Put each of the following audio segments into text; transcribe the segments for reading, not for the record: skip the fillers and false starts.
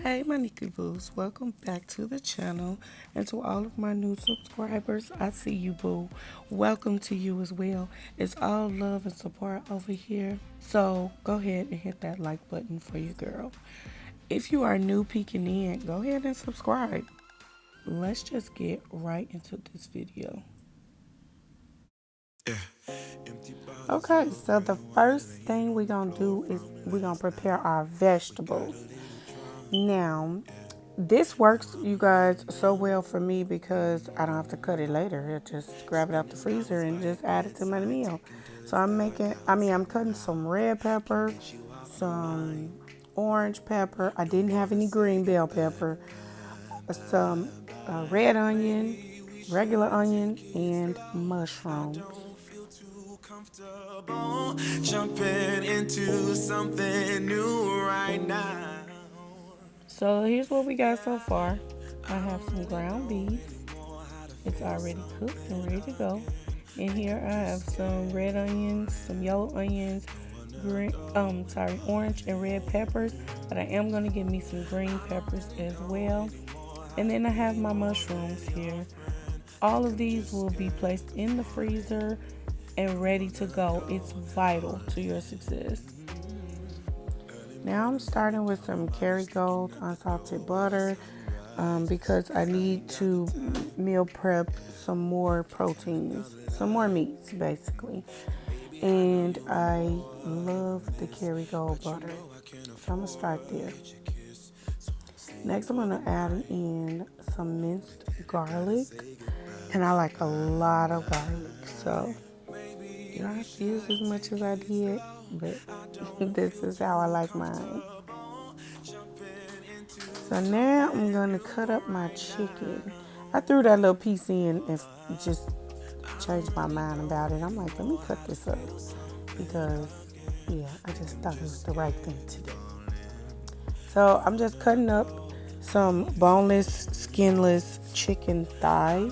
Hey my Nikki Boos, welcome back to the channel, and to all of my new subscribers, I see you boo. Welcome to you as well. It's all love and support over here, so go ahead and hit that like button for your girl. If you are new peeking in, go ahead and subscribe. Let's just get right into this video. Okay, so the first thing we're gonna do is we're gonna prepare our vegetables. Now, this works, you guys, so well for me because I don't have to cut it later. I just grab it out the freezer and just add it to my meal. So I'm cutting some red pepper, some orange pepper. I didn't have any green bell pepper, some red onion, regular onion, and mushrooms. Jumping into something new right now. So here's what we got so far. I have some ground beef. It's already cooked and ready to go. And here I have some red onions, some yellow onions, orange and red peppers. But I am gonna get me some green peppers as well. And then I have my mushrooms here. All of these will be placed in the freezer and ready to go. It's vital to your success. Now I'm starting with some Kerrygold unsalted butter because I need to meal prep some more proteins, some more meats basically. And I love the Kerrygold butter, so I'm gonna start there. Next I'm gonna add in some minced garlic, and I like a lot of garlic, so you don't have to use as much as I did, but this is how I like mine. So now I'm going to cut up my chicken. I threw that little piece in and just changed my mind about it. I'm like, let me cut this up because, yeah, I just thought it was the right thing to do. So I'm just cutting up some boneless, skinless chicken thighs.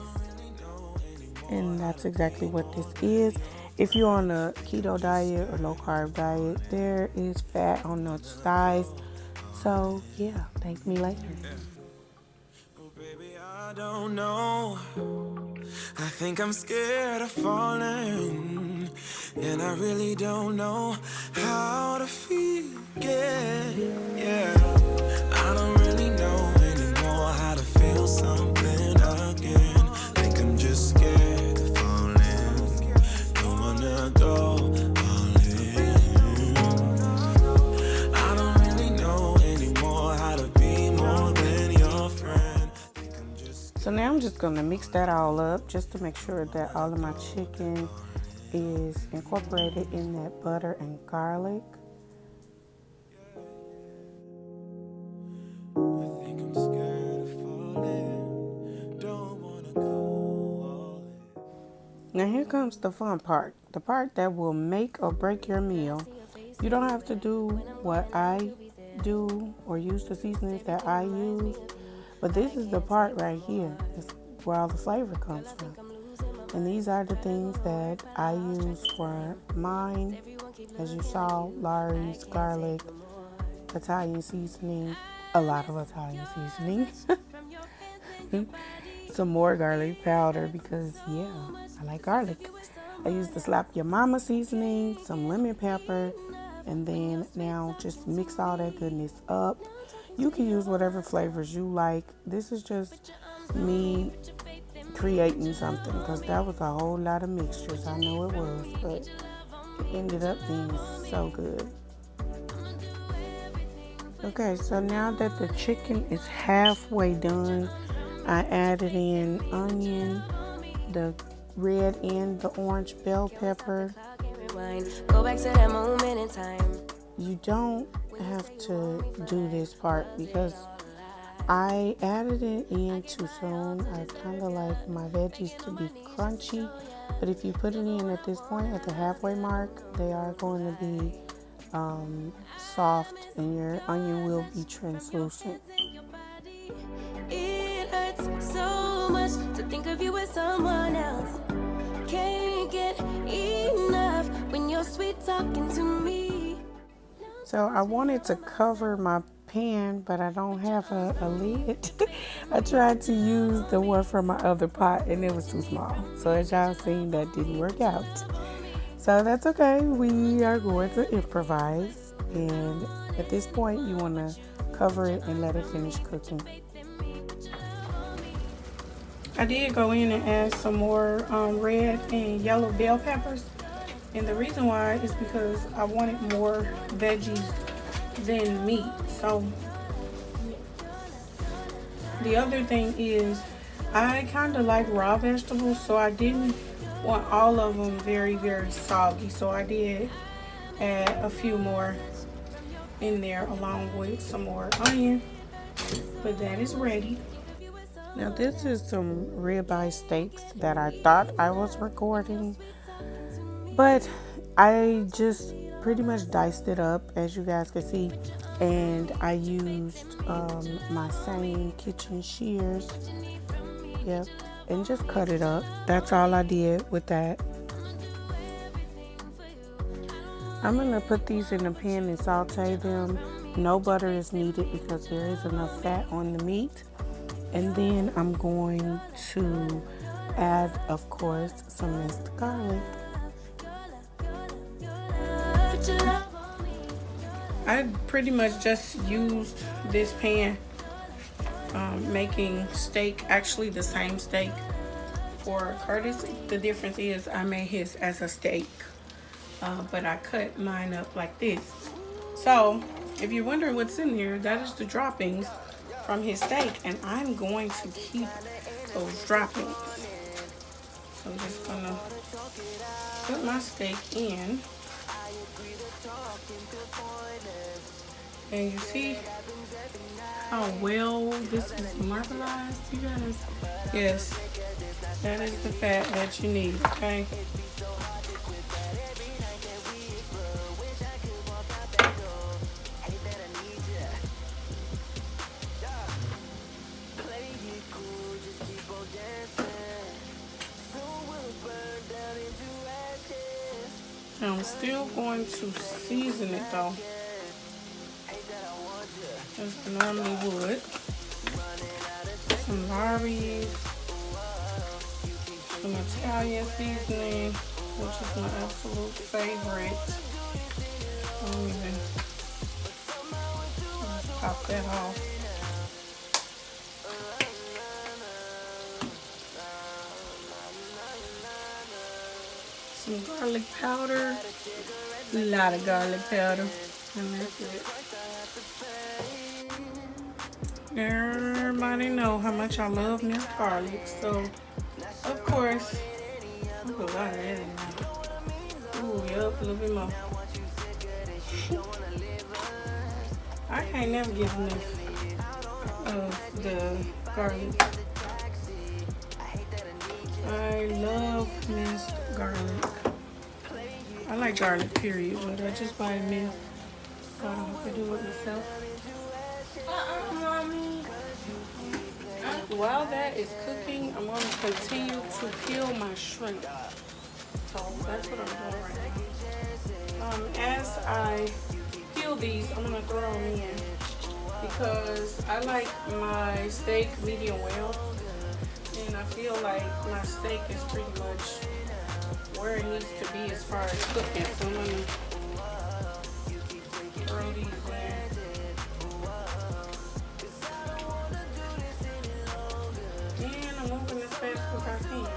And that's exactly what this is. If you're on a keto diet or low carb diet, there is fat on those thighs. So yeah, thank me later. Oh, baby, I don't know. I think I'm scared of falling, and I really don't know how to feel again. Yeah, I don't really know anymore how to feel something again. Think I'm just scared of falling. Don't wanna go. So now I'm just gonna mix that all up just to make sure that all of my chicken is incorporated in that butter and garlic. Now here comes the fun part, the part that will make or break your meal. You don't have to do what I do or use the seasonings that I use. But this is the part right here. It's where all the flavor comes from. And these are the things that I use for mine. As you saw, Lawry's garlic, Italian seasoning, a lot of Italian seasoning. Some more garlic powder because, yeah, I like garlic. I use the Slap Your Mama seasoning, some lemon pepper, and then now just mix all that goodness up. You can use whatever flavors you like. This is just me creating something because that was a whole lot of mixtures. I know it was, but it ended up being so good. Okay, so now that the chicken is halfway done, I added in onion, the red and the orange bell pepper. Go back to that moment in time. You don't have to do this part because I added it in too soon. I kind of like my veggies to be crunchy, but if you put it in at this point, at the halfway mark, they are going to be soft and your onion will be translucent. It hurts so much to think of you as someone else. Can't get enough when you're sweet talking to me. So I wanted to cover my pan, but I don't have a lid. I tried to use the one from my other pot and it was too small. So as y'all seen, that didn't work out. So that's okay. We are going to improvise. And at this point, you want to cover it and let it finish cooking. I did go in and add some more red and yellow bell peppers. And the reason why is because I wanted more veggies than meat. So the other thing is I kind of like raw vegetables, so I didn't want all of them very soggy. So I did add a few more in there along with some more onion. But that is ready. Now this is some ribeye steaks that I thought I was recording, but I just pretty much diced it up, as you guys can see, and I used my same kitchen shears, yep, and just cut it up. That's all I did with that. I'm gonna put these in the pan and saute them. No butter is needed because there is enough fat on the meat. And then I'm going to add, of course, some minced garlic. I pretty much just used this pan making steak, actually the same steak for Curtis. The difference is I made his as a steak, but I cut mine up like this. So if you're wondering what's in here, that is the droppings from his steak, and I'm going to keep those droppings. So I'm just gonna put my steak in, and you see how well this is marbleized, you guys? Yes, that is the fat that you need, okay? I'm still going to season it though, as I normally would. Some Barbies, some Italian seasoning, which is my absolute favorite. I don't even just pop that off. Some garlic powder, a lot of garlic powder, and that's it. Everybody know how much I love minced garlic, so of course I put a lot of that in there. Ooh, yep, a little bit more. I can't never get enough of the garlic. I love minced garlic. I like garlic, period, but I just buy mint so I don't have to do it myself. Mommy. While that is cooking, I'm going to continue to peel my shrimp. So that's what I'm doing right now. As I peel these, I'm going to throw them in because I like my steak medium well. And I feel like my steak is pretty much where it needs to be as far as cooking. So I'm going to throw these in. And I'm moving as fast as I can.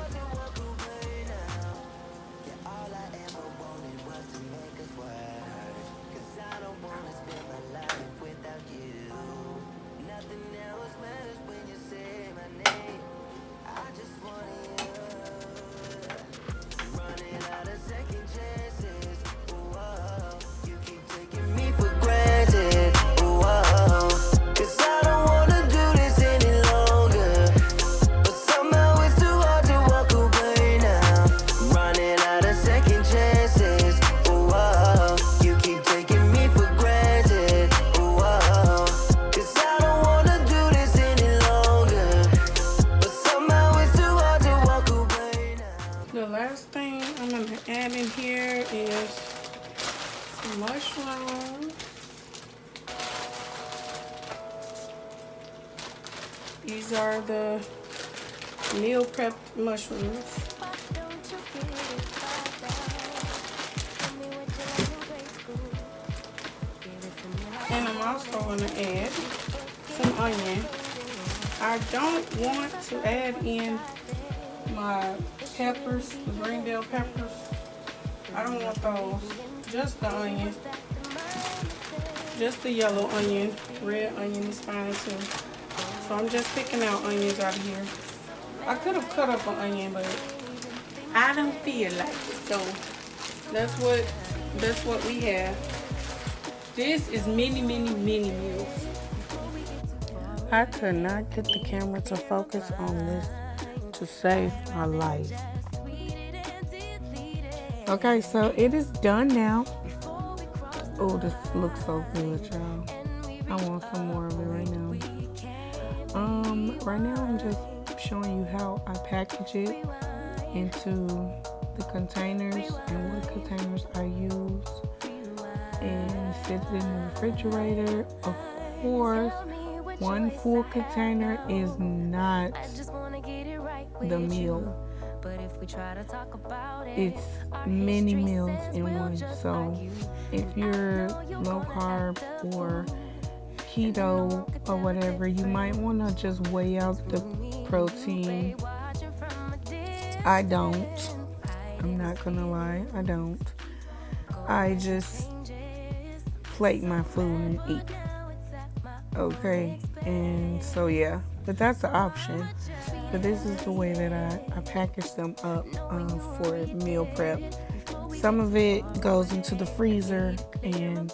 These are the meal prep mushrooms. And I'm also going to add some onion. I don't want to add in my peppers, the green bell peppers. I don't want those. Just the onion. Just the yellow onion. Red onion is fine too. So I'm just picking out onions out of here. I could have cut up an onion, but I don't feel like it. So that's what we have. This is many meals. I could not get the camera to focus on this to save my life. Okay, so it is done now. Oh, this looks so good, y'all. I want some more of it right now. Right now I'm just showing you how I package it into the containers and what containers I use, and set it in the refrigerator. Of course, one full container is not the meal. It's many meals in one. So if you're low carb or keto or whatever, you might want to just weigh out the protein. I don't. I'm not gonna lie, I don't. I just plate my food and eat. Okay, and so yeah, but that's the option. But this is the way that I package them up for meal prep. Some of it goes into the freezer and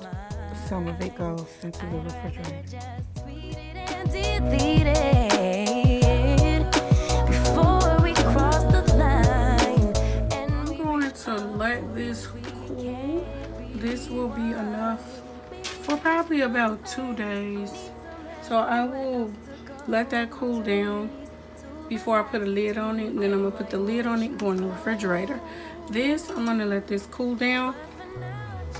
some of it goes into the refrigerator. I'm going to let this cool. This will be enough for probably about 2 days. So I will let that cool down before I put a lid on it. And then I'm going to put the lid on it, go in the refrigerator. This, I'm going to let this cool down.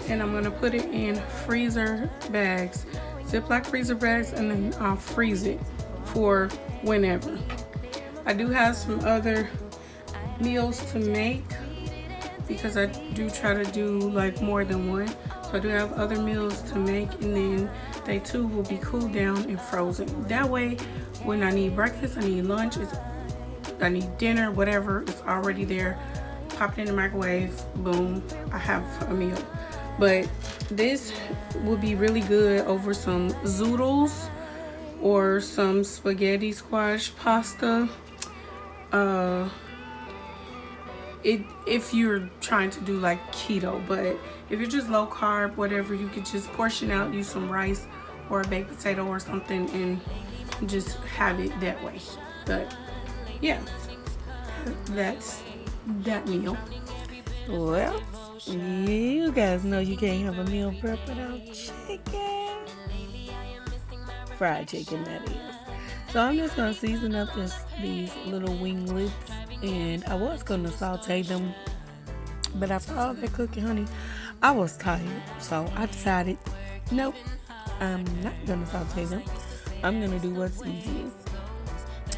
And I'm going to put it in freezer bags. Ziploc freezer bags. And then I'll freeze it for whenever. I do have some other meals to make, because I do try to do like more than one. So I do have other meals to make, and then they too will be cooled down and frozen. That way, when I need breakfast, I need lunch, I need dinner, whatever, it's already there. Pop it in the microwave, boom, I have a meal. But this will be really good over some zoodles or some spaghetti squash pasta. If you're trying to do like keto, but if you're just low carb, whatever, you could just portion out, use some rice or a baked potato or something, and just have it that way. But yeah, that's that meal. Well, you guys know you can't have a meal prep without chicken. Fried chicken, that is. So I'm just gonna season up these little winglets, and I was gonna saute them, but after all that cooking, honey, I was tired, so I decided, nope, I'm not gonna saute them. I'm gonna do what's easiest.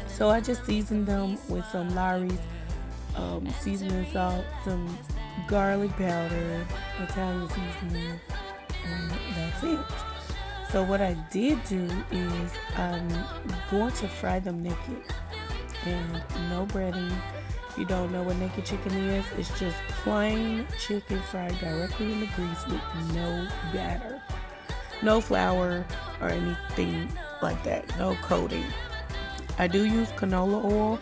So I just seasoned them with some Lawry's seasoning salt, some garlic powder, Italian seasoning, and that's it. So what I did do is I'm going to fry them naked, and no breading. If you don't know what naked chicken is, it's just plain chicken fried directly in the grease with no batter, no flour or anything like that, no coating. I do use canola oil.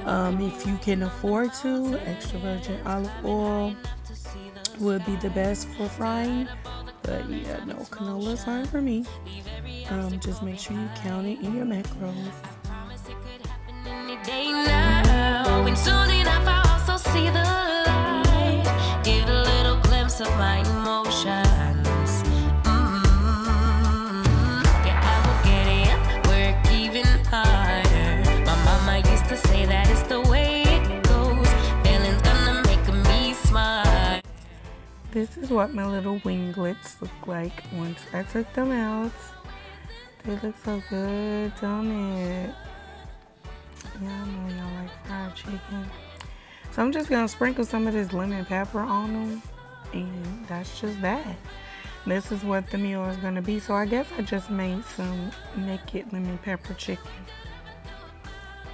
If you can afford to, extra virgin olive oil would be the best for frying. But yeah, no, canola is fine for me. Just make sure you count it in your macros. And soon enough I also see the light, get a little glimpse of my emotions. Yeah, I will get it, work even harder. My mama used to say that it's the way it goes. Feeling's gonna make me smile. This is what my little winglets look like once I took them out. It looks so good, don't it? Yeah, I know y'all like fried chicken. So I'm just gonna sprinkle some of this lemon pepper on them, and that's just that. This is what the meal is gonna be. So I guess I just made some naked lemon pepper chicken.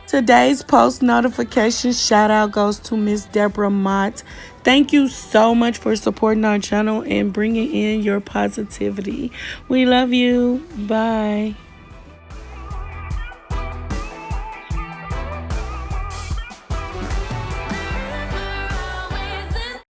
Today's post notification shout out goes to Miss Deborah Mott. Thank you so much for supporting our channel and bringing in your positivity. We love you. Bye.